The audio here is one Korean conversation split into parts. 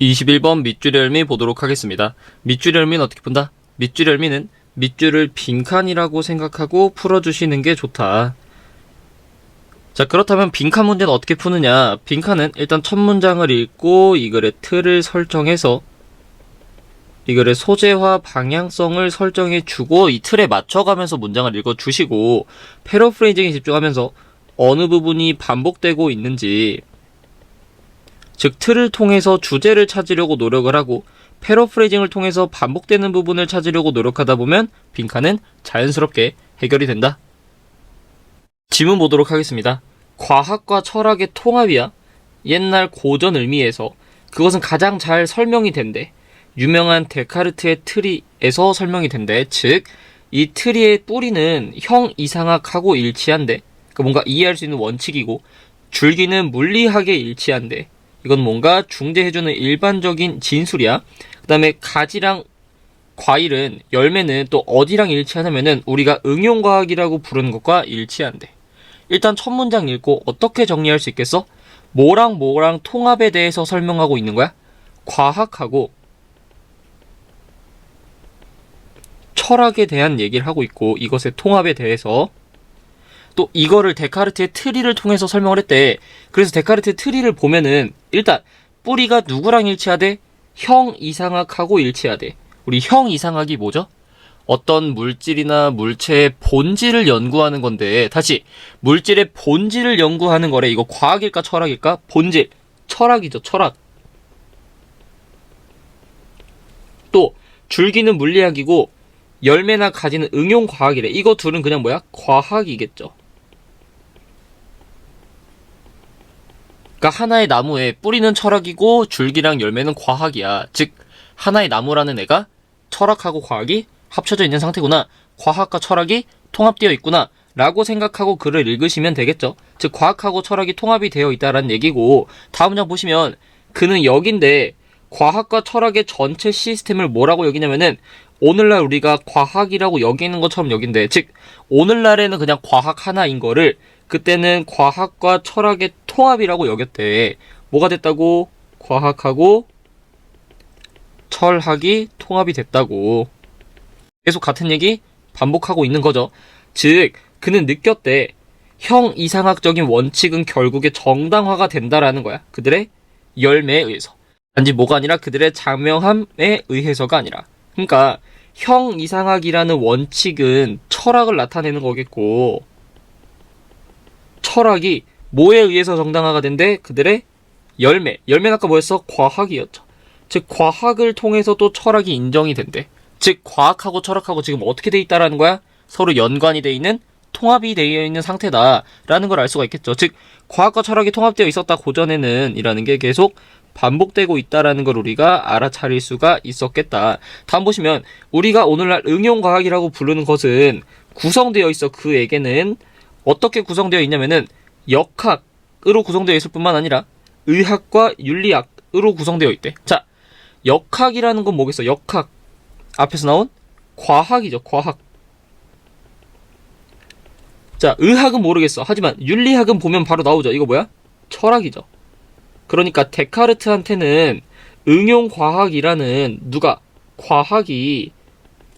21번 밑줄 열미 보도록 하겠습니다. 밑줄 열미는 어떻게 푼다? 밑줄 열미는 밑줄을 빈칸이라고 생각하고 풀어주시는 게 좋다. 자, 그렇다면 빈칸 문제는 어떻게 푸느냐? 빈칸은 일단 첫 문장을 읽고 이 글의 틀을 설정해서 이 글의 소재와 방향성을 설정해 주고 이 틀에 맞춰가면서 문장을 읽어 주시고 패러프레이징에 집중하면서 어느 부분이 반복되고 있는지, 즉 틀을 통해서 주제를 찾으려고 노력을 하고 패러프레이징을 통해서 반복되는 부분을 찾으려고 노력하다 보면 빈칸은 자연스럽게 해결이 된다. 지문 보도록 하겠습니다. 과학과 철학의 통합이야. 옛날 고전 의미에서 그것은 가장 잘 설명이 된대. 유명한 데카르트의 트리에서 설명이 된대. 즉, 이 트리의 뿌리는 형이상학하고 일치한대. 그러니까 뭔가 이해할 수 있는 원칙이고, 줄기는 물리학에 일치한대. 이건 뭔가 중재해주는 일반적인 진술이야. 그 다음에 가지랑 과일은, 열매는 또 어디랑 일치하냐면은 우리가 응용과학이라고 부르는 것과 일치한대. 일단 첫 문장 읽고 어떻게 정리할 수 있겠어? 뭐랑 뭐랑 통합에 대해서 설명하고 있는 거야? 과학하고 철학에 대한 얘기를 하고 있고, 이것의 통합에 대해서 또 이거를 데카르트의 트리를 통해서 설명을 했대. 그래서 데카르트의 트리를 보면은 일단 뿌리가 누구랑 일치하대? 형이상학하고 일치하대. 우리 형이상학이 뭐죠? 어떤 물질이나 물체의 본질을 연구하는 건데, 다시 물질의 본질을 연구하는 거래. 이거 과학일까 철학일까? 본질, 철학이죠. 철학. 또 줄기는 물리학이고 열매나 가지는 응용과학이래. 이거 둘은 그냥 뭐야? 과학이겠죠. 그러니까 하나의 나무에 뿌리는 철학이고 줄기랑 열매는 과학이야. 즉 하나의 나무라는 애가 철학하고 과학이 합쳐져 있는 상태구나. 과학과 철학이 통합되어 있구나 라고 생각하고 글을 읽으시면 되겠죠. 즉 과학하고 철학이 통합이 되어 있다라는 얘기고, 다음 문장 보시면 그는 여긴데 과학과 철학의 전체 시스템을 뭐라고 여기냐면은 오늘날 우리가 과학이라고 여기는 것처럼 여긴데, 즉 오늘날에는 그냥 과학 하나인 거를 그때는 과학과 철학의 통합이라고 여겼대. 뭐가 됐다고? 과학하고 철학이 통합이 됐다고. 계속 같은 얘기 반복하고 있는 거죠. 즉 그는 느꼈대. 형이상학적인 원칙은 결국에 정당화가 된다라는 거야. 그들의 열매에 의해서. 단지 뭐가 아니라 그들의 자명함에 의해서가 아니라. 그러니까 형이상학이라는 원칙은 철학을 나타내는 거겠고, 철학이 뭐에 의해서 정당화가 된대? 그들의 열매. 열매는 아까 뭐였어? 과학이었죠. 즉 과학을 통해서 또 철학이 인정이 된대. 즉 과학하고 철학하고 지금 어떻게 돼 있다라는 거야? 서로 연관이 돼 있는, 통합이 되어 있는 상태다라는 걸 알 수가 있겠죠. 즉 과학과 철학이 통합되어 있었다 고전에는 이라는 게 계속 반복되고 있다라는 걸 우리가 알아차릴 수가 있었겠다. 다음 보시면 우리가 오늘날 응용과학이라고 부르는 것은 구성되어 있어. 그에게는 어떻게 구성되어 있냐면은 역학으로 구성되어 있을 뿐만 아니라 의학과 윤리학으로 구성되어 있대. 자, 역학이라는 건 뭐겠어? 역학. 앞에서 나온 과학이죠. 과학. 자, 의학은 모르겠어. 하지만 윤리학은 보면 바로 나오죠. 이거 뭐야? 철학이죠. 그러니까 데카르트한테는 응용과학이라는 누가? 과학이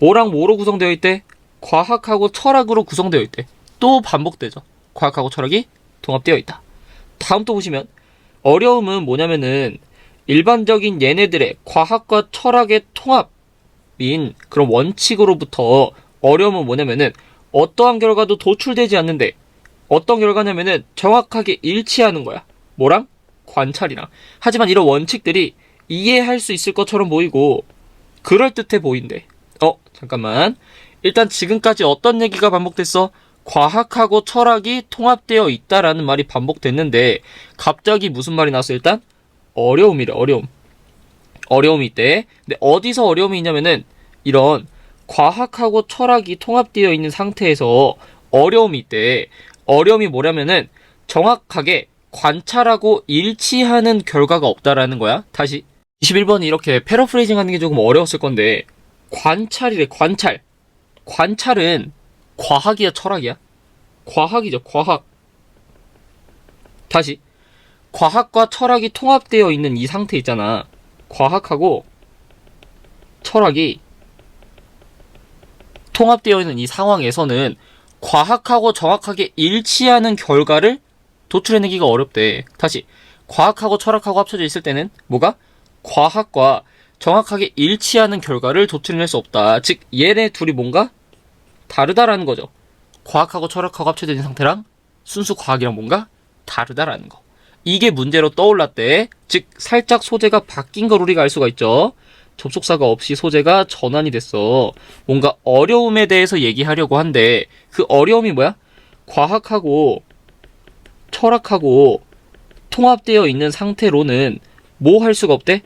뭐랑 뭐로 구성되어 있대? 과학하고 철학으로 구성되어 있대. 또 반복되죠. 과학하고 철학이 통합되어 있다. 다음 또 보시면 어려움은 뭐냐면은 일반적인 얘네들의 과학과 철학의 통합인 그런 원칙으로부터 어려움은 뭐냐면은 어떠한 결과도 도출되지 않는데, 어떤 결과냐면은 정확하게 일치하는 거야. 뭐랑? 관찰이랑. 하지만 이런 원칙들이 이해할 수 있을 것처럼 보이고 그럴듯해 보인대. 잠깐만. 일단 지금까지 어떤 얘기가 반복됐어? 과학하고 철학이 통합되어 있다라는 말이 반복됐는데 갑자기 무슨 말이 나왔어? 일단 어려움이래. 어려움. 어려움이 있대. 근데 어디서 어려움이 있냐면은 이런 과학하고 철학이 통합되어 있는 상태에서 어려움이 있대. 어려움이 뭐냐면은 정확하게 관찰하고 일치하는 결과가 없다라는 거야. 다시 21번이 이렇게 패러프레이징 하는 게 조금 어려웠을 건데, 관찰이래. 관찰. 관찰은 과학이야 철학이야? 과학이죠. 과학. 다시 과학과 철학이 통합되어 있는 이 상태 있잖아. 과학하고 철학이 통합되어 있는 이 상황에서는 과학하고 정확하게 일치하는 결과를 도출해내기가 어렵대. 다시, 과학하고 철학하고 합쳐져 있을 때는 뭐가? 과학과 정확하게 일치하는 결과를 도출해낼 수 없다. 즉, 얘네 둘이 뭔가 다르다라는 거죠. 과학하고 철학하고 합쳐져 있는 상태랑 순수 과학이랑 뭔가 다르다라는 거. 이게 문제로 떠올랐대. 즉, 살짝 소재가 바뀐 걸 우리가 알 수가 있죠. 접속사가 없이 소재가 전환이 됐어. 뭔가 어려움에 대해서 얘기하려고 한데 그 어려움이 뭐야? 과학하고 철학하고 통합되어 있는 상태로는 뭐 할 수가 없대?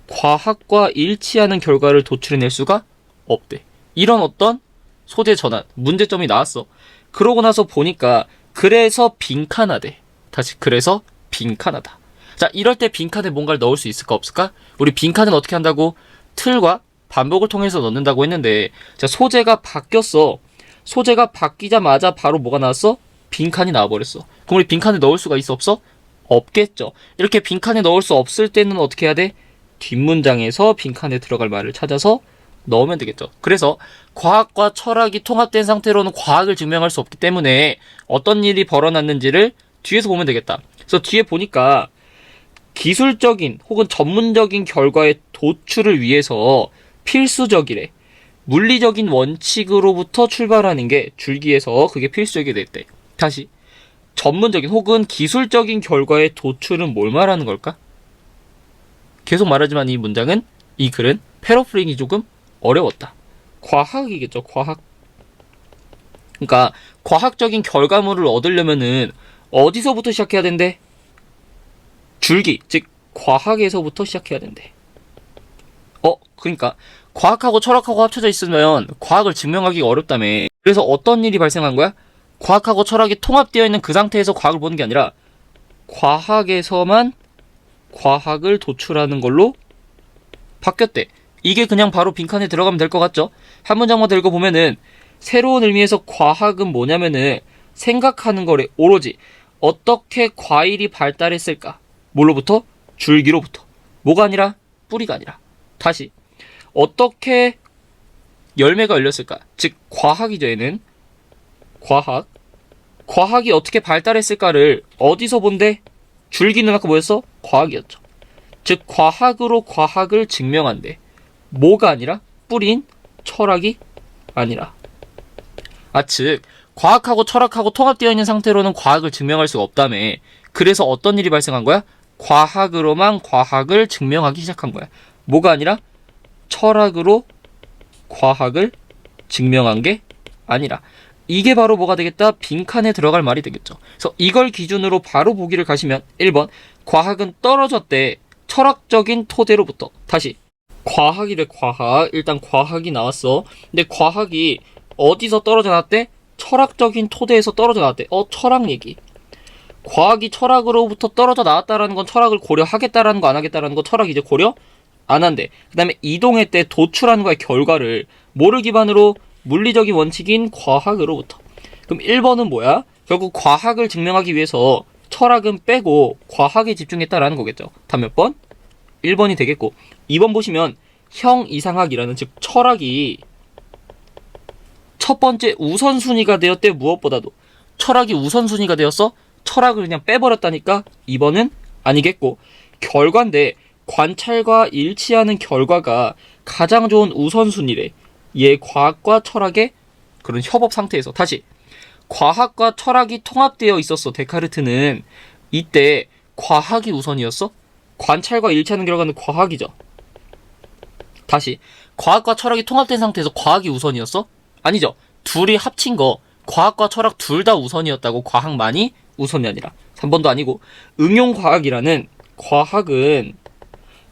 과학과 일치하는 결과를 도출해낼 수가 없대. 이런 어떤 소재 전환, 문제점이 나왔어. 그러고 나서 보니까 그래서 빈칸하대. 다시, 그래서 빈칸하다. 자, 이럴 때 빈칸에 뭔가를 넣을 수 있을까 없을까? 우리 빈칸은 어떻게 한다고? 틀과 반복을 통해서 넣는다고 했는데, 자, 소재가 바뀌었어. 소재가 바뀌자마자 바로 뭐가 나왔어? 빈칸이 나와버렸어. 그럼 우리 빈칸에 넣을 수가 있어 없어? 없겠죠. 이렇게 빈칸에 넣을 수 없을 때는 어떻게 해야 돼? 뒷문장에서 빈칸에 들어갈 말을 찾아서 넣으면 되겠죠. 그래서 과학과 철학이 통합된 상태로는 과학을 증명할 수 없기 때문에 어떤 일이 벌어났는지를 뒤에서 보면 되겠다. 그래서 뒤에 보니까 기술적인 혹은 전문적인 결과의 도출을 위해서 필수적이래. 물리적인 원칙으로부터 출발하는 게 줄기에서 그게 필수적이 됐대. 다시, 전문적인 혹은 기술적인 결과의 도출은 뭘 말하는 걸까? 계속 말하지만 이 문장은, 이 글은 패러프레이징이 조금 어려웠다. 과학이겠죠, 과학. 그러니까 과학적인 결과물을 얻으려면은 어디서부터 시작해야 된대? 줄기, 즉 과학에서부터 시작해야 된대. 그러니까 과학하고 철학하고 합쳐져 있으면 과학을 증명하기가 어렵다며. 그래서 어떤 일이 발생한 거야? 과학하고 철학이 통합되어 있는 그 상태에서 과학을 보는 게 아니라 과학에서만 과학을 도출하는 걸로 바뀌었대. 이게 그냥 바로 빈칸에 들어가면 될 것 같죠? 한 문장만 더 읽어보면은 새로운 의미에서 과학은 뭐냐면은 생각하는 거래. 오로지 어떻게 과일이 발달했을까? 뭘로부터? 줄기로부터. 뭐가 아니라? 뿌리가 아니라. 다시, 어떻게 열매가 열렸을까? 즉 과학이죠. 얘는 과학이 어떻게 발달했을까를 어디서 본대? 줄기는 아까 뭐였어? 과학이었죠. 즉 과학으로 과학을 증명한대. 뭐가 아니라? 뿌린 철학이 아니라. 즉 과학하고 철학하고 통합되어 있는 상태로는 과학을 증명할 수가 없다며. 그래서 어떤 일이 발생한 거야? 과학으로만 과학을 증명하기 시작한 거야. 뭐가 아니라? 철학으로 과학을 증명한 게 아니라. 이게 바로 뭐가 되겠다? 빈칸에 들어갈 말이 되겠죠. 그래서 이걸 기준으로 바로 보기를 가시면 1번, 과학은 떨어졌대. 철학적인 토대로부터. 다시, 과학이래. 과학. 일단 과학이 나왔어. 근데 과학이 어디서 떨어져 나왔대? 철학적인 토대에서 떨어져 나왔대. 철학 얘기. 과학이 철학으로부터 떨어져 나왔다라는 건 철학을 고려하겠다라는 거, 안 하겠다라는 거, 철학 이제 고려 안 한대. 그 다음에 이동의 때 도출하는 거의 결과를 뭐를 기반으로? 물리적인 원칙인 과학으로부터. 그럼 1번은 뭐야? 결국 과학을 증명하기 위해서 철학은 빼고 과학에 집중했다라는 거겠죠. 다음 몇 번? 1번이 되겠고, 2번 보시면 형이상학이라는, 즉 철학이 첫 번째 우선순위가 되었대. 무엇보다도 철학이 우선순위가 되었어. 철학을 그냥 빼버렸다니까 2번은 아니겠고, 결과인데 관찰과 일치하는 결과가 가장 좋은 우선순위래. 얘 과학과 철학의 그런 협업 상태에서. 다시, 과학과 철학이 통합되어 있었어. 데카르트는 이때 과학이 우선이었어? 관찰과 일치하는 결과는 과학이죠. 다시, 과학과 철학이 통합된 상태에서 과학이 우선이었어? 아니죠. 둘이 합친 거, 과학과 철학 둘 다 우선이었다고. 과학만이 우선이 아니라. 3번도 아니고, 응용과학이라는 과학은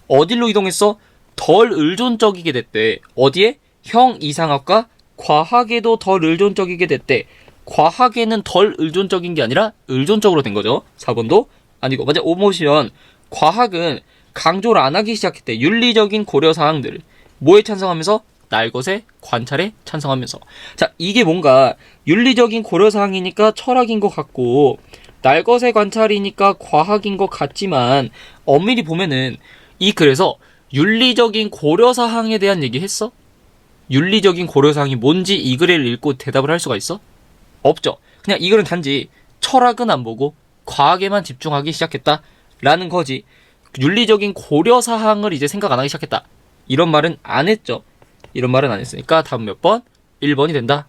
어디로 이동했어? 덜 의존적이게 됐대. 어디에? 형이상학과 과학에도 덜 의존적이게 됐대. 과학에는 덜 의존적인 게 아니라 의존적으로 된 거죠. 4번도 아니고. 맞아. 5번 보시면 과학은 강조를 안 하기 시작했대. 윤리적인 고려사항들을 뭐에 찬성하면서? 날것의 관찰에 찬성하면서. 자, 이게 뭔가 윤리적인 고려사항이니까 철학인 것 같고 날것의 관찰이니까 과학인 것 같지만 엄밀히 보면은 이 글에서 윤리적인 고려사항에 대한 얘기 했어? 윤리적인 고려사항이 뭔지 이 글을 읽고 대답을 할 수가 있어? 없죠. 그냥 이 글은 단지 철학은 안 보고 과학에만 집중하기 시작했다 라는 거지. 윤리적인 고려사항을 이제 생각 안 하기 시작했다, 이런 말은 안 했죠. 이런 말은 안 했으니까 답은 몇 번? 1번이 된다.